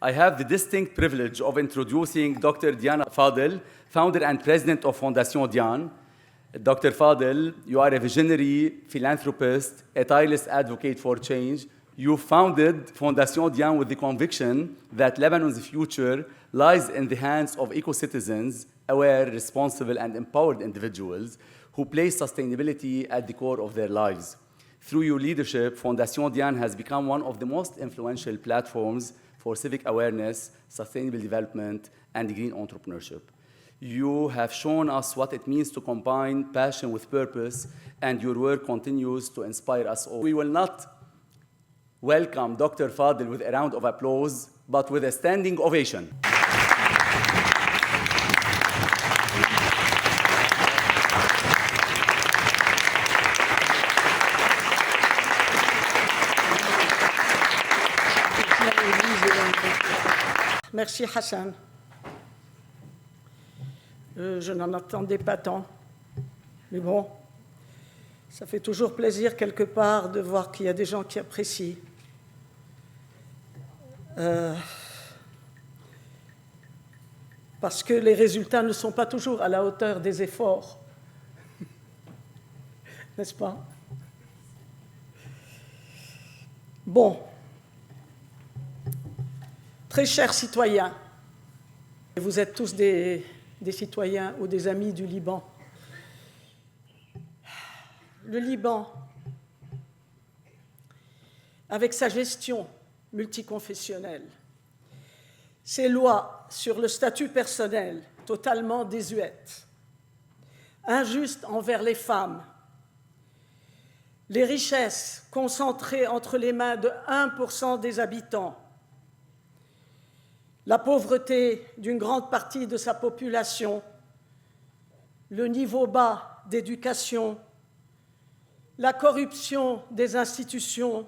I have the distinct privilege of introducing Dr. Diana Fadel, founder and president of Fondation Diane. Dr. Fadel, you are a visionary philanthropist, a tireless advocate for change. You founded Fondation Diane with the conviction that Lebanon's future lies in the hands of eco-citizens, aware, responsible, and empowered individuals who place sustainability at the core of their lives. Through your leadership, Fondation Diane has become one of the most influential platforms for civic awareness, sustainable development, and green entrepreneurship. You have shown us what it means to combine passion with purpose, and your work continues to inspire us all. We will not welcome Dr. Fadel with a round of applause, but with a standing ovation. Merci Hassan. Je n'en attendais pas tant. Mais bon, ça fait toujours plaisir quelque part de voir qu'il y a des gens qui apprécient. Parce que les résultats ne sont pas toujours à la hauteur des efforts. N'est-ce pas? Bon. Très chers citoyens, vous êtes tous des citoyens ou des amis du Liban. Le Liban, avec sa gestion multiconfessionnelle, ses lois sur le statut personnel totalement désuètes, injustes envers les femmes, les richesses concentrées entre les mains de 1% des habitants, la pauvreté d'une grande partie de sa population, le niveau bas d'éducation, la corruption des institutions,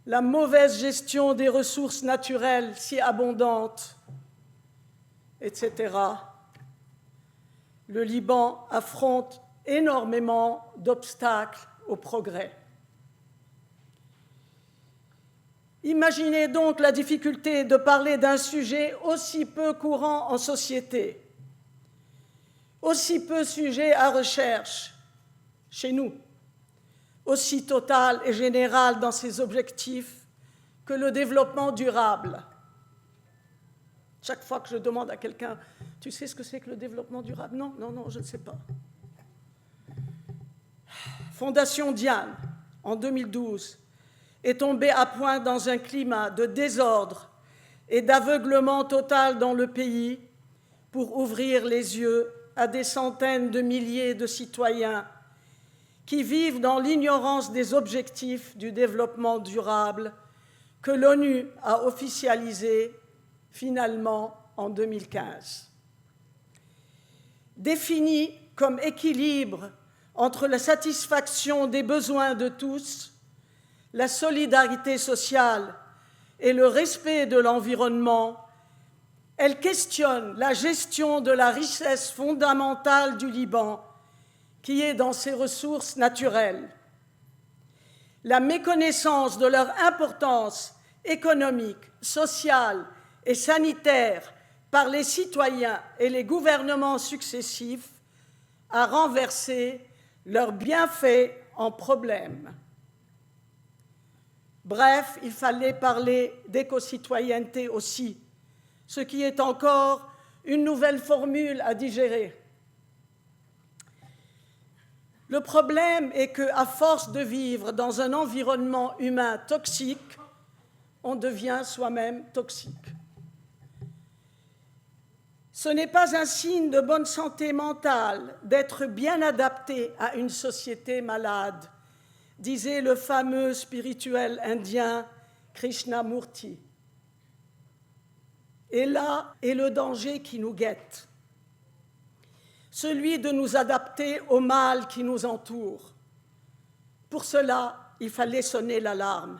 la mauvaise gestion des ressources naturelles si abondantes, etc. Le Liban affronte énormément d'obstacles au progrès. Imaginez donc la difficulté de parler d'un sujet aussi peu courant en société, aussi peu sujet à recherche chez nous, aussi total et général dans ses objectifs que le développement durable. Chaque fois que je demande à quelqu'un « Tu sais ce que c'est que le développement durable ?» Non, je ne sais pas. Fondation Diane, en 2012, est tombée à point dans un climat de désordre et d'aveuglement total dans le pays pour ouvrir les yeux à des centaines de milliers de citoyens qui vivent dans l'ignorance des objectifs du développement durable que l'ONU a officialisés finalement en 2015. Définis comme équilibre entre la satisfaction des besoins de tous, la solidarité sociale et le respect de l'environnement, elle questionne la gestion de la richesse fondamentale du Liban, qui est dans ses ressources naturelles. La méconnaissance de leur importance économique, sociale et sanitaire par les citoyens et les gouvernements successifs a renversé leurs bienfaits en problèmes. Bref, il fallait parler d'éco-citoyenneté aussi, ce qui est encore une nouvelle formule à digérer. Le problème est qu'à force de vivre dans un environnement humain toxique, on devient soi-même toxique. Ce n'est pas un signe de bonne santé mentale d'être bien adapté à une société malade, disait le fameux spirituel indien Krishnamurti. Et là est le danger qui nous guette, celui de nous adapter au mal qui nous entoure. Pour cela, il fallait sonner l'alarme.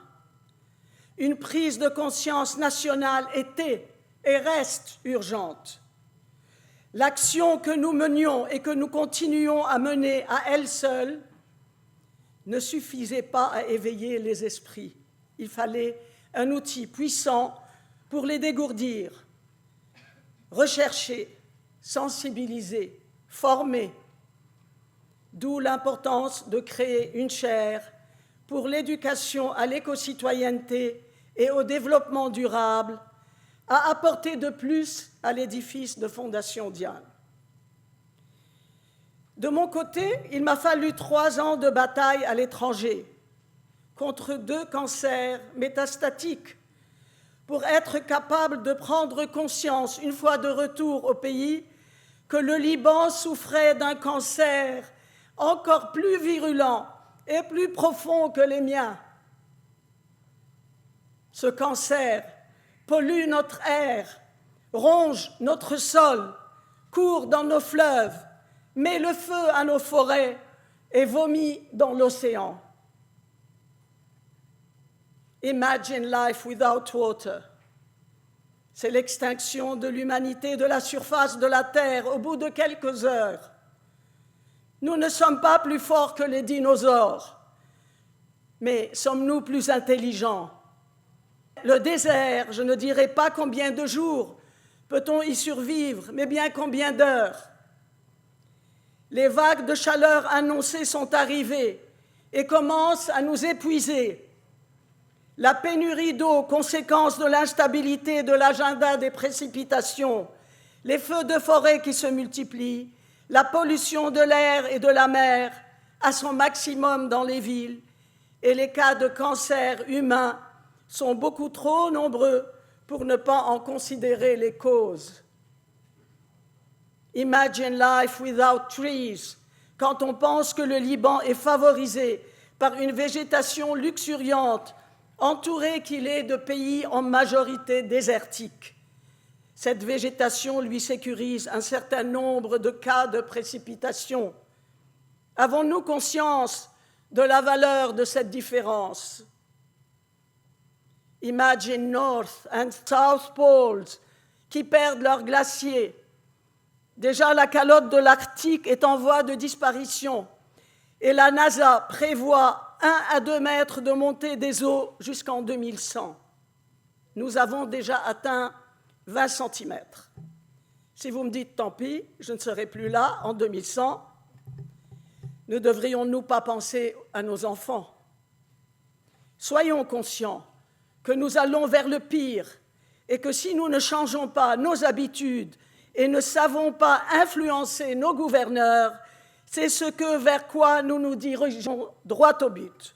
Une prise de conscience nationale était et reste urgente. L'action que nous menions et que nous continuons à mener à elle seule ne suffisait pas à éveiller les esprits. Il fallait un outil puissant pour les dégourdir, rechercher, sensibiliser, former, d'où l'importance de créer une chaire pour l'éducation à l'éco-citoyenneté et au développement durable, à apporter de plus à l'édifice de Fondation Diane. De mon côté, il m'a fallu 3 ans de bataille à l'étranger contre 2 cancers métastatiques pour être capable de prendre conscience, une fois de retour au pays, que le Liban souffrait d'un cancer encore plus virulent et plus profond que les miens. Ce cancer pollue notre air, ronge notre sol, court dans nos fleuves, met le feu à nos forêts et vomit dans l'océan. Imagine life without water. C'est l'extinction de l'humanité de la surface de la Terre au bout de quelques heures. Nous ne sommes pas plus forts que les dinosaures, mais sommes-nous plus intelligents? Le désert, je ne dirai pas combien de jours peut-on y survivre, mais bien combien d'heures. Les vagues de chaleur annoncées sont arrivées et commencent à nous épuiser. La pénurie d'eau, conséquence de l'instabilité de l'agenda des précipitations, les feux de forêt qui se multiplient, la pollution de l'air et de la mer à son maximum dans les villes, et les cas de cancer humain sont beaucoup trop nombreux pour ne pas en considérer les causes. Imagine life without trees, quand on pense que le Liban est favorisé par une végétation luxuriante, entouré qu'il est de pays en majorité désertiques. Cette végétation lui sécurise un certain nombre de cas de précipitation. Avons-nous conscience de la valeur de cette différence? Imagine North and South Poles qui perdent leurs glaciers. Déjà, la calotte de l'Arctique est en voie de disparition et la NASA prévoit 1 à 2 mètres de montée des eaux jusqu'en 2100. Nous avons déjà atteint 20 cm. Si vous me dites tant pis, je ne serai plus là en 2100, ne devrions-nous pas penser à nos enfants? Soyons conscients que nous allons vers le pire et que si nous ne changeons pas nos habitudes et ne savons pas influencer nos gouverneurs, c'est ce que vers quoi nous nous dirigeons droit au but.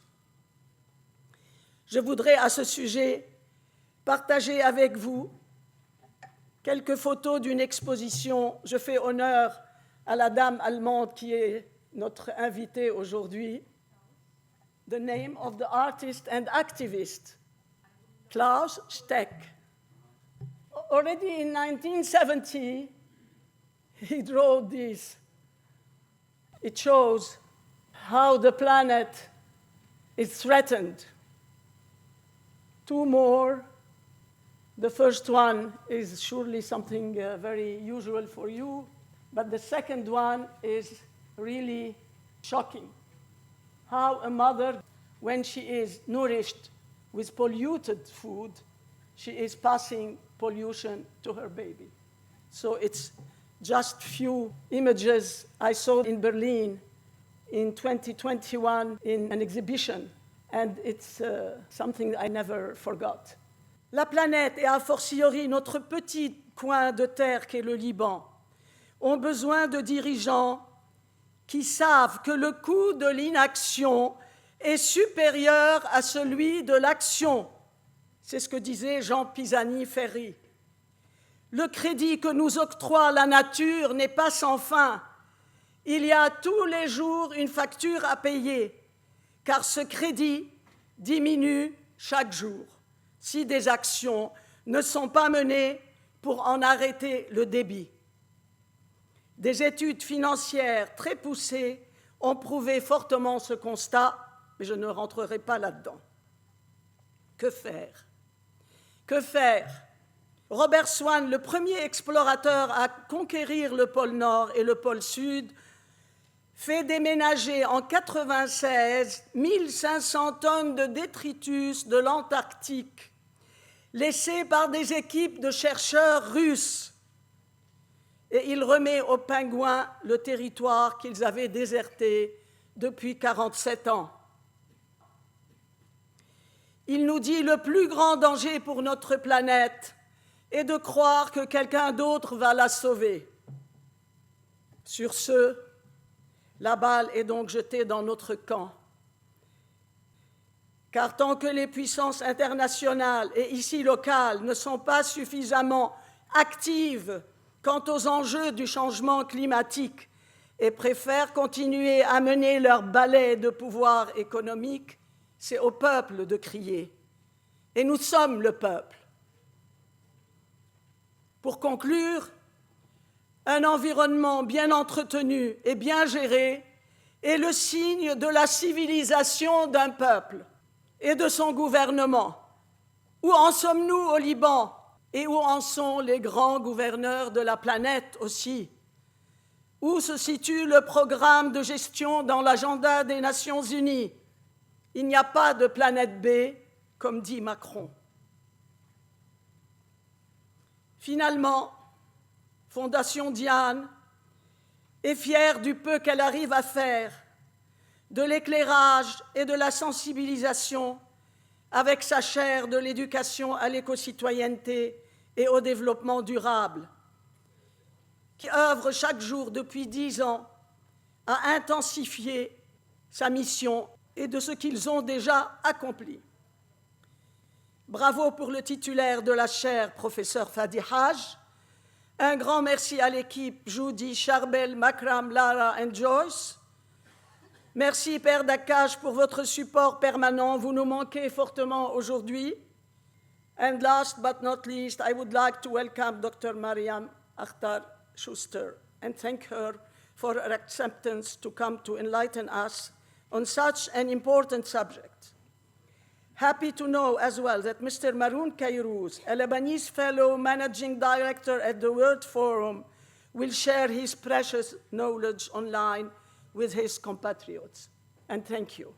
Je voudrais à ce sujet partager avec vous quelques photos d'une exposition. Je fais honneur à la dame allemande qui est notre invitée aujourd'hui. The name of the artist and activist, Klaus Steck. Already in 1970, he drew this. It shows how the planet is threatened. 2 more. The first one is surely something very usual for you, but the second one is really shocking. How a mother, when she is nourished with polluted food, she is passing pollution to her baby. So it's just few images I saw in Berlin in 2021 in an exhibition, and it's something I never forgot. La planète, et a fortiori notre petit coin de terre qu'est le Liban, ont besoin de dirigeants qui savent que le coût de l'inaction est supérieur à celui de l'action. C'est ce que disait Jean Pisani-Ferry. Le crédit que nous octroie la nature n'est pas sans fin. Il y a tous les jours une facture à payer, car ce crédit diminue chaque jour si des actions ne sont pas menées pour en arrêter le débit. Des études financières très poussées ont prouvé fortement ce constat, mais je ne rentrerai pas là-dedans. Que faire? Que faire? Robert Swan, le premier explorateur à conquérir le pôle Nord et le pôle Sud, fait déménager en 1996 1500 tonnes de détritus de l'Antarctique laissé par des équipes de chercheurs russes. Et il remet aux pingouins le territoire qu'ils avaient déserté depuis 47 ans. Il nous dit le plus grand danger pour notre planète est de croire que quelqu'un d'autre va la sauver. Sur ce, la balle est donc jetée dans notre camp. Car tant que les puissances internationales et ici locales ne sont pas suffisamment actives quant aux enjeux du changement climatique et préfèrent continuer à mener leur balai de pouvoir économique, c'est au peuple de crier. Et nous sommes le peuple. Pour conclure, un environnement bien entretenu et bien géré est le signe de la civilisation d'un peuple et de son gouvernement. Où en sommes-nous au Liban? Et où en sont les grands gouverneurs de la planète aussi? Où se situe le programme de gestion dans l'agenda des Nations Unies? Il n'y a pas de planète B, comme dit Macron. Finalement, Fondation Diane est fière du peu qu'elle arrive à faire, de l'éclairage et de la sensibilisation avec sa chaire de l'éducation à l'éco-citoyenneté et au développement durable, qui œuvre chaque jour depuis 10 ans à intensifier sa mission et de ce qu'ils ont déjà accompli. Bravo pour le titulaire de la chaire, professeur Fadi Haj. Un grand merci à l'équipe Judy, Charbel, Makram, Lara et Joyce. Merci, Père Dakaj, pour votre support permanent. Vous nous manquez fortement aujourd'hui. And last but not least, I would like to welcome Dr. Mariam Akhtar Schuster and thank her for her acceptance to come to enlighten us on such an important subject. Happy to know as well that Mr. Maroun Kairouz, a Lebanese fellow managing director at the World Forum, will share his precious knowledge online with his compatriots. And thank you.